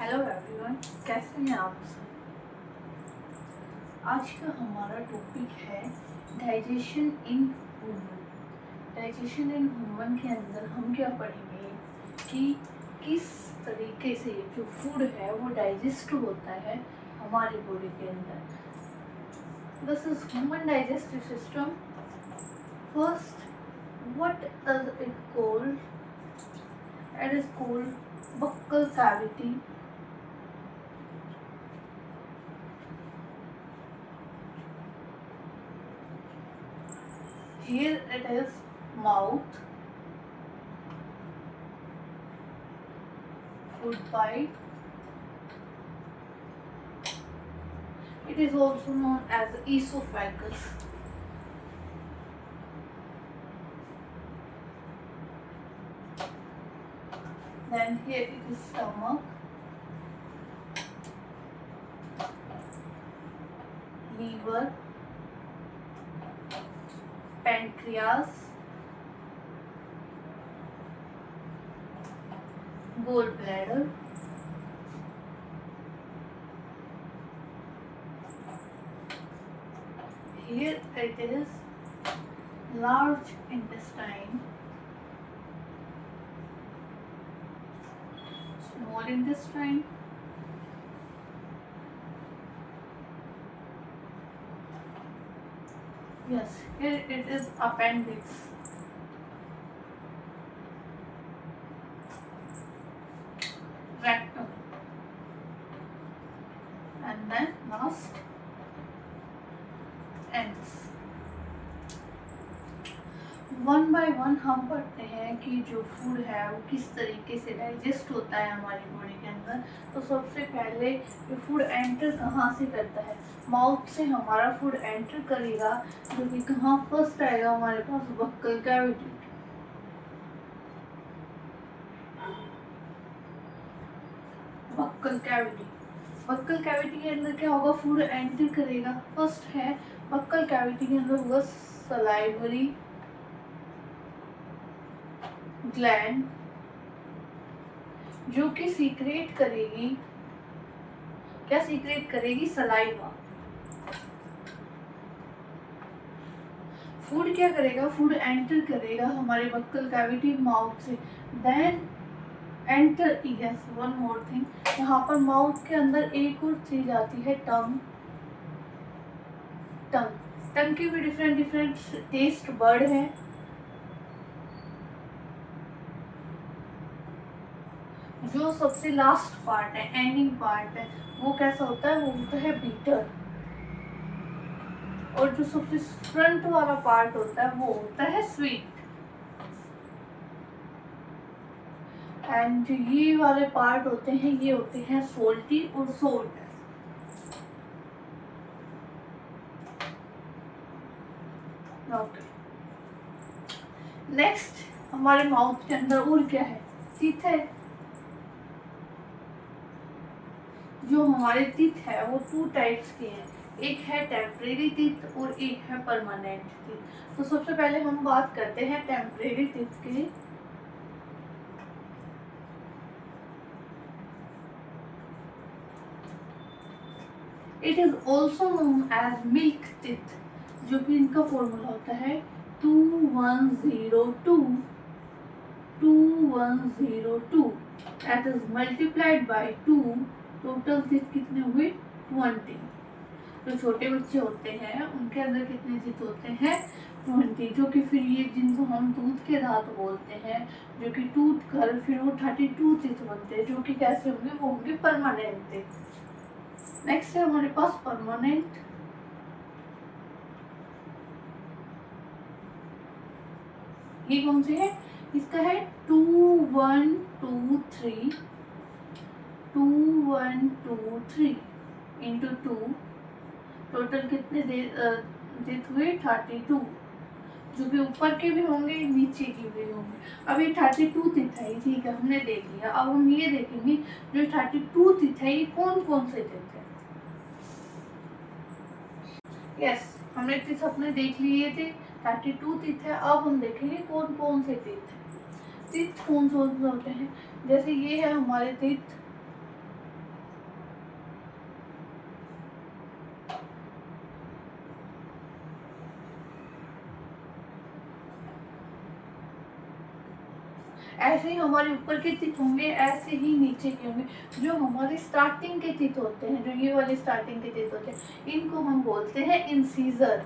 Hello everyone, कैसे हैं आप सब। आज का हमारा टॉपिक है digestion in human. Digestion in human के अंदर हम क्या पढ़ेंगे कि किस तरीके से जो फूड है वो डाइजेस्ट होता है हमारी बॉडी के अंदर। This is human digestive system. First, what is it called? It is called buccal cavity. Here it is mouth, food pipe. It is also known as esophagus. Then here it is stomach, liver, pancreas, gallbladder, here it is large intestine, small intestine, yes, here it is appendix, rectum, and then last ends. One by one हम पढ़ते हैं कि जो food है वो किस तरीके से डाइजेस्ट होता है हमारी बॉडी के अंदर। तो सबसे पहले जो फूड एंटर कहाँ से करता है, माउथ से हमारा फूड एंटर करेगा, जो कि कहाँ फर्स्ट आएगा हमारे पास, buccal cavity. Buccal cavity, buccal cavity के अंदर क्या होगा, फूड एंटर करेगा। फर्स्ट है बक्कल कैविटी के अंदर होगा सलाइवरी ग्लैंड, जो कि सीक्रेट करेगी, क्या सीक्रेट करेगी, सलाइवा। फूड क्या करेगा, फूड एंटर करेगा हमारे बक्कल कैविटी माउथ से। Then enter, yes, one more thing, यहाँ पर माउथ के अंदर एक और चीज आती है, टंग। टंग, टंग के भी डिफरेंट डिफरेंट टेस्ट बर्ड है। जो सबसे लास्ट पार्ट है, एंडिंग पार्ट है, वो कैसा होता है, वो होता है बीटर। और जो सबसे फ्रंट वाला पार्ट होता है वो होता है स्वीट। एंड जो ये वाले पार्ट होते हैं ये होते हैं सोल्टी और सोल्ट। ओके, नेक्स्ट हमारे माउथ के अंदर और क्या है, टीथ है। जो हमारे टीथ है वो टू टाइप्स के हैं, एक है टेम्परेरी टीथ और एक है परमानेंट टीथ। तो सबसे पहले हम बात करते हैं टेम्परेरी टीथ की। It is also known as milk teeth, जो कि इनका फॉर्मूला होता है 2102 2102, that is multiplied by 2। Total teeth कितने हुए, 20। जो छोटे बच्चे होते हैं उनके अंदर कितने टीथ होते हैं, 20। जो कि फिर ये जिनको हम टूथ के दांत बोलते हैं, जो कि टूथ कर फिर वो 32 टीथ बनते हैं, जो कि कैसे होंगे, वो होंगे परमानेंट टीथ। नेक्स्ट है हमारे पास परमानेंट। ये कौन से है, इसका है 2123 2123 इंटू 2, टोटल कितने टीथ हुए, 32। जो कि ऊपर के भी होंगे नीचे के भी होंगे। अब ये 32 टीथ है, ठीक है, हमने देख लिया। अब हम ये देखेंगे जो 32 टीथ है ये कौन कौन से टीथ है। यस, हमने टीथ अपने देख लिए थे, 32 टीथ है। अब हम देखेंगे कौन कौन से टीथ है। टीथ कौन कौन से होते हैं, जैसे ये है हमारे टीथ, ऐसे ही हमारे ऊपर के टीथ होंगे, ऐसे ही नीचे के होंगे। जो हमारे स्टार्टिंग के टीथ होते हैं, जो ये वाले स्टार्टिंग के टीथ होते हैं, इनको हम बोलते हैं इंसीजर।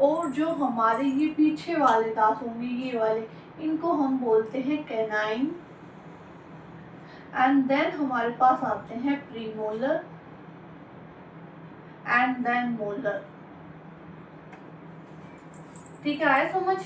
और जो हमारे ये पीछे वाले दांत होंगे, ये वाले, इनको हम बोलते हैं कैनाइन। एंड देन हमारे पास आते हैं प्रीमोलर एंड देन मोलर। ठीक है, आया समझ?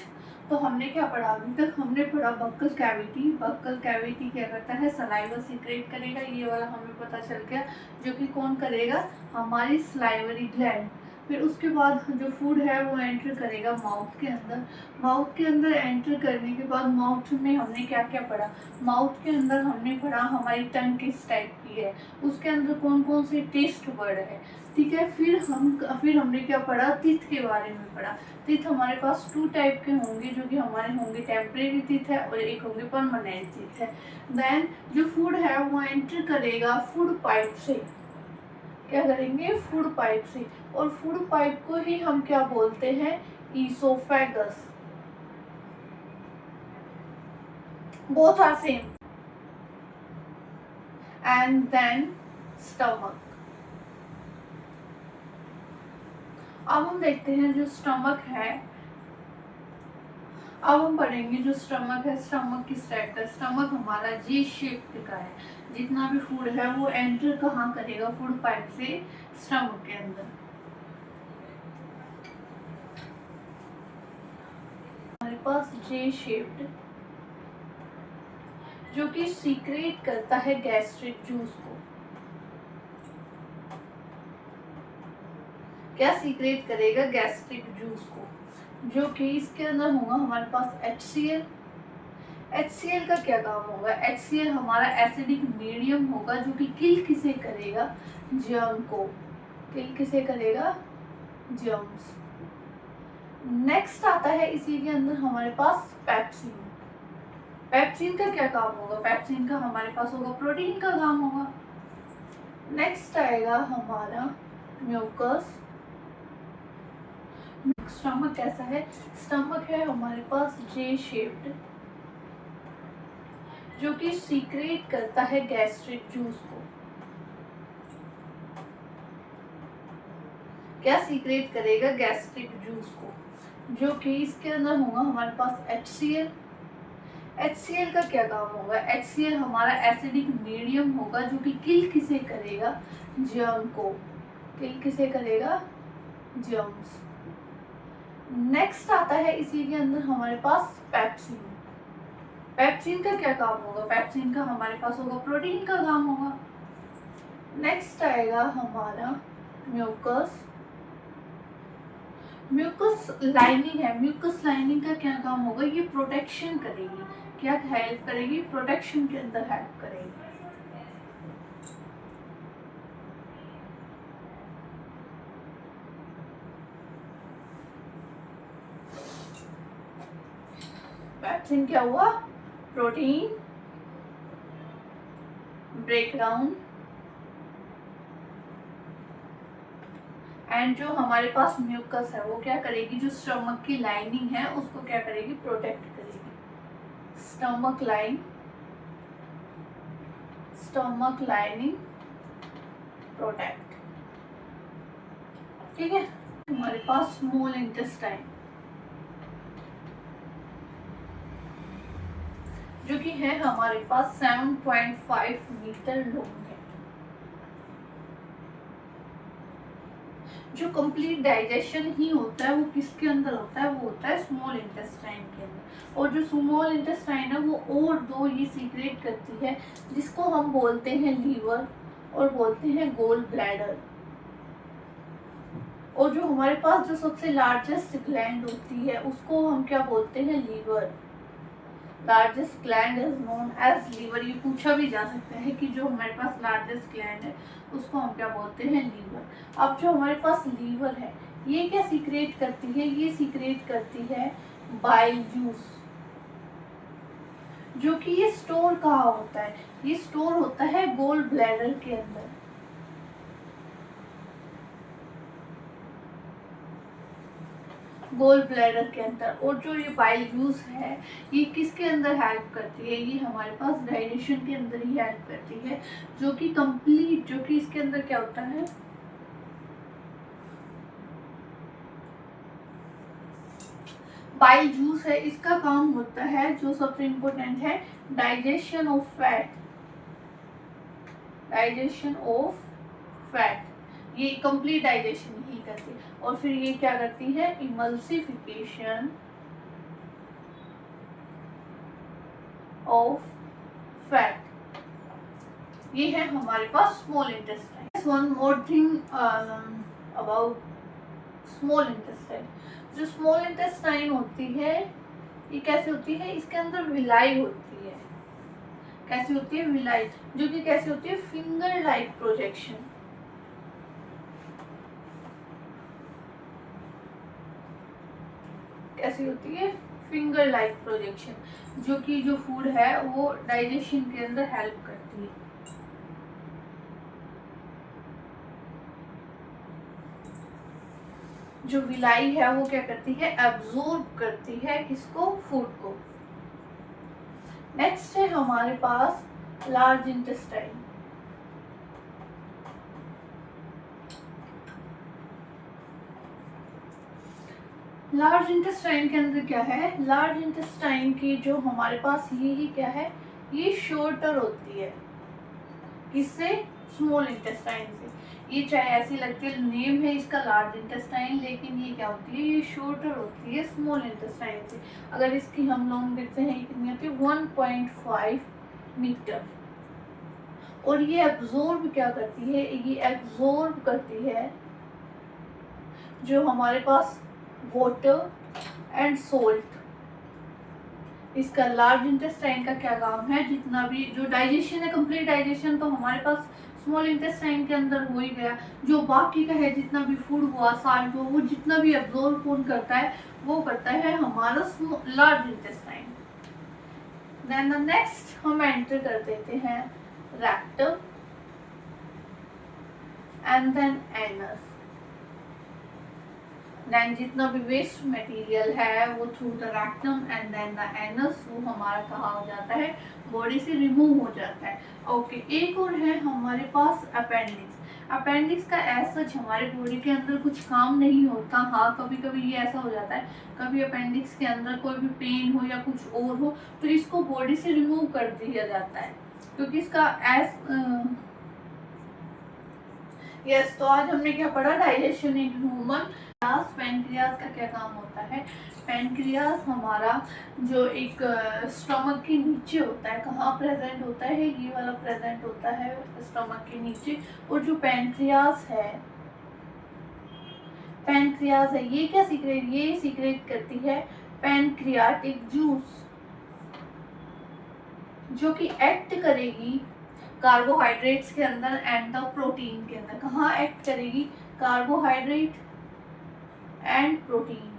तो हमने क्या पढ़ा अभी तक? हमने पढ़ा बक्कल कैविटी। बक्कल कैविटी क्या करता है? सलाइवा सीक्रेट करेगा, ये वाला हमें पता चल गया। जो कि कौन करेगा? हमारी सलाइवरी ग्लैंड। फिर उसके बाद जो फूड है वो एंटर करेगा माउथ के अंदर। माउथ के अंदर एंटर करने के बाद माउथ में हमने क्या क्या पढ़ा? माउथ के अंदर हमने पढ़ा हमारी टंग किस टाइप की है, उसके अंदर कौन कौन से टेस्ट वर्ड है। ठीक है, फिर हमने क्या पढ़ा? टीथ के बारे में पढ़ा। टीथ हमारे पास 2 टाइप के होंगे, जो कि हमारे होंगे टेम्परेरी टीथ है और एक होंगे परमानेंट टीथ है। देन जो फूड है वो एंटर करेगा फूड पाइप से। क्या करेंगे? फूड पाइप से। और फूड पाइप को ही हम क्या बोलते हैं? Oesophagus. Both are same. And then stomach. अब हम देखते हैं जो स्टमक है, अब हम पढ़ेंगे जो स्टमक है, स्टमक किस टाइप का? स्टमक हमारा जी शेप का है। जितना भी फूड है वो एंटर कहाँ करेगा? फूड पाइप से स्टमक के अंदर। हमारे पास जे शेप्ड, जो कि सीक्रेट करता है गैस्ट्रिक जूस को। क्या सीक्रेट करेगा? गैस्ट्रिक जूस को, जो कि इसके अंदर होगा हमारे पास HCl। HCl का क्या काम होगा? HCl हमारा एसिडिक मीडियम होगा, जो कि किल किसे करेगा? जर्म को। किल किसे करेगा? जर्म्स। नेक्स्ट आता है इसी के अंदर हमारे पास पेप्सिन। पेप्सिन का क्या काम होगा? पेप्सिन का हमारे पास होगा प्रोटीन का काम होगा। नेक्स्ट आएगा हमारा म्यूकस। स्टमक कैसा है? स्टमक है हमारे पास जे शेप्ड, जो कि सीक्रेट करता है गैस्ट्रिक जूस को। क्या सीक्रेट करेगा? गैस्ट्रिक जूस को, जो कि इसके अंदर होगा हमारे पास HCl। HCl का क्या काम होगा? HCl हमारा एसिडिक मीडियम होगा, जो कि किल किसे करेगा? जर्म को। किल किसे करेगा? जर्म्स। नेक्स्ट आता है इसी के अंदर हमारे पास पेप्सिन। पेप्सिन का क्या काम होगा? पेप्सिन का हमारे पास होगा प्रोटीन का काम होगा। नेक्स्ट आएगा हमारा म्यूकस। म्यूकस लाइनिंग है। म्यूकस लाइनिंग का क्या काम होगा? ये प्रोटेक्शन करेगी। क्या हेल्प करेगी? प्रोटेक्शन के अंदर हेल्प करेगी। पेप्सिन क्या हुआ? Protein breakdown. एंड जो हमारे पास म्यूकस है वो क्या करेगी? जो स्टमक की लाइनिंग है उसको क्या करेगी? प्रोटेक्ट करेगी। Stomach line, stomach lining protect. ठीक है, हमारे पास स्मॉल इंटेस्टाइन, जो कि है हमारे पास 7.5 मीटर लॉन्ग है। जो कंप्लीट डाइजेशन ही होता है वो किसके अंदर होता है? वो होता है स्मॉल इंटेस्टाइन के अंदर। और जो स्मॉल इंटेस्टाइन है वो और 2 ये सीक्रेट करती है, जिसको हम बोलते हैं लीवर और बोलते हैं गोल ब्लैडर। और जो हमारे पास जो सबसे लार्जेस्ट ग्लैंड होती है उसको हम क्या बोलते हैं? Liver. Largest gland is known as liver. ये पूछा भी जा सकता है कि जो हमारे पास लार्जेस्ट ग्लैंड है उसको हम क्या बोलते हैं? लीवर। अब जो हमारे पास लीवर है ये क्या सीक्रेट करती है? ये सीक्रेट करती है बाइल जूस, जो कि ये स्टोर कहाँ होता है? ये स्टोर होता है गोल ब्लैडर के अंदर। गोल ब्लैडर के अंदर। और जो ये बाइल जूस है ये किसके अंदर हेल्प करती है, ये हमारे पास डाइजेशन के अंदर ही हेल्प करती है, जो कि कंप्लीट, जो कि इसके अंदर क्या होता है, बाइल जूस है, इसका काम होता है जो सबसे इम्पोर्टेंट है, digestion of fat, digestion of fat, ये कंप्लीट डाइजेशन ही करती है। और फिर ये क्या करती है, इमल्सिफिकेशन ऑफ फैट, ये है हमारे पास small intestine. One more thing about small intestine. जो स्मॉल इंटेस्टाइन होती है ये कैसे होती है, इसके अंदर विलाई होती है, कैसी होती है, विलाई, जो कि कैसे होती है, फिंगर लाइक प्रोजेक्शन, कैसी होती है, फिंगर लाइक प्रोजेक्शन, जो कि जो फूड है वो डाइजेशन के अंदर हेल्प करती है। जो विलाई है वो क्या करती है, एब्जॉर्ब करती है किसको, फूड को। नेक्स्ट है हमारे पास लार्ज इंटेस्टाइन। लार्ज इंटेस्टाइन के अंदर क्या है, लार्ज इंटेस्टाइन की जो हमारे पास ये क्या है, ये शॉर्टर होती है, किससे, स्मॉल इंटेस्टाइन से। ये चाहे ऐसी लगती है, नेम है इसका लार्ज इंटेस्टाइन, लेकिन ये क्या होती है, ये शॉर्टर होती है स्मॉल इंटेस्टाइन से। अगर इसकी हम लोग देखते हैं कितनी होती है, 1.5 मीटर। और ये एब्जॉर्ब क्या करती है, ये एब्जॉर्ब करती है जो हमारे पास वाटर एंड सोल्ट। इसका लार्ज इंटेस्टाइन का क्या काम है, जितना भी जो डाइजेशन है, कंप्लीट डाइजेशन तो हमारे पास स्मॉल इंटेस्टाइन के अंदर हो ही गया, जो बाकी का है जितना भी फूड हुआ, साल्ट हो, वो जितना भी एब्जॉर्ब कौन करता है, वो करता है हमारा large intestine. Then the next हम एंटर कर देते हैं rectum and then anus. Then जितना भी वेस्ट मटेरियल है वो through the rectum and then the anus वो हमारा कहा हो जाता है, बॉडी से रिमूव हो जाता है। ओके, एक और है हमारे पास अपेंडिक्स। अपेंडिक्स का ऐसा हमारे बॉडी के अंदर कुछ काम नहीं होता। हाँ, कभी कभी ये ऐसा हो जाता है, कभी अपेंडिक्स के अंदर कोई भी पेन हो या कुछ और हो तो इसको बॉडी से रिमूव कर दिया जाता है, क्योंकि इसका यस। तो आज हमने क्या पढ़ा, डाइजेशन इन ह्यूमन। पैनक्रियाज का क्या काम होता है, पैनक्रियाज हमारा जो एक स्टमक के नीचे होता है, कहाँ प्रेजेंट होता है, ये वाला प्रेजेंट होता है स्टमक के नीचे। और जो पैनक्रियाज है, पैनक्रियाज है, ये क्या सीक्रेट, ये सीक्रेट करती है पैनक्रियाटिक जूस, जो कि एक्ट करेगी कार्बोहाइड्रेट्स के अंदर एंड द प्रोटीन के अंदर। कहाँ एक्ट करेगी, कार्बोहाइड्रेट एंड प्रोटीन।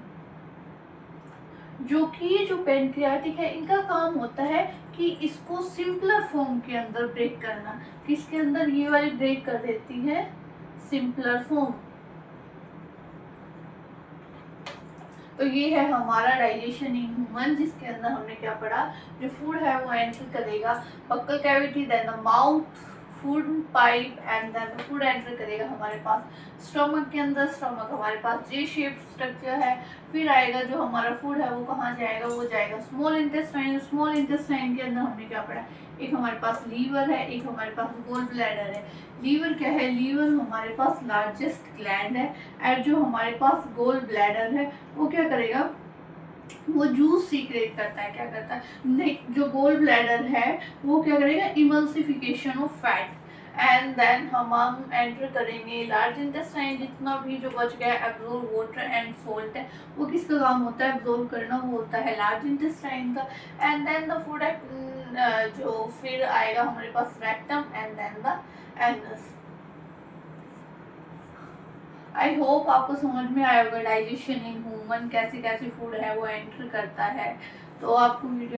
जो कि जो पैनक्रियाटिक है, इनका काम होता है कि इसको सिंपलर फॉर्म के अंदर ब्रेक करना। किसके अंदर, ये वाली ब्रेक कर देती है, सिंपलर फॉर्म। तो ये है हमारा डाइजेशन इन ह्यूमन, जिसके अंदर हमने क्या पढ़ा, जो फूड है वो एंटर करेगा buccal cavity, then the mouth, food pipe and then food enter करेगा हमारे पास स्टमक के अंदर। स्टमक हमारे पास जे शेप स्ट्रक्चर है। फिर आएगा जो हमारा फूड है वो कहाँ जाएगा, वो जाएगा स्मॉल इंटेस्टाइन। स्मॉल इंटेस्टाइन के अंदर हमने क्या पढ़ा, एक हमारे पास लीवर है, एक हमारे पास गोल ब्लैडर है। लीवर क्या है, लीवर हमारे पास लार्जेस्ट ग्लैंड है। और जो हमारे पास गोल ब्लैडर है वो क्या करेगा, वो जूस सीक्रेट करता है। क्या करता है, नहीं, जो गोल ब्लैडर है वो क्या करेगा, emulsification of fat. And then हम एंटर करेंगे लार्ज इंटेस्टाइन। जितना भी जो बच गया एब्जॉर्ब वाटर एंड सोल्ट है, वो किसका काम होता है, एब्जॉर्ब करना, वो होता है लार्ज इंटेस्टाइन का। एंड देन द फूड जो फिर आएगा हमारे पास rectum and then the anus. I hope आपको समझ में आया होगा डाइजेशन इन ह्यूमन कैसे कैसे फूड है वो एंटर करता है। तो आपको वीडियो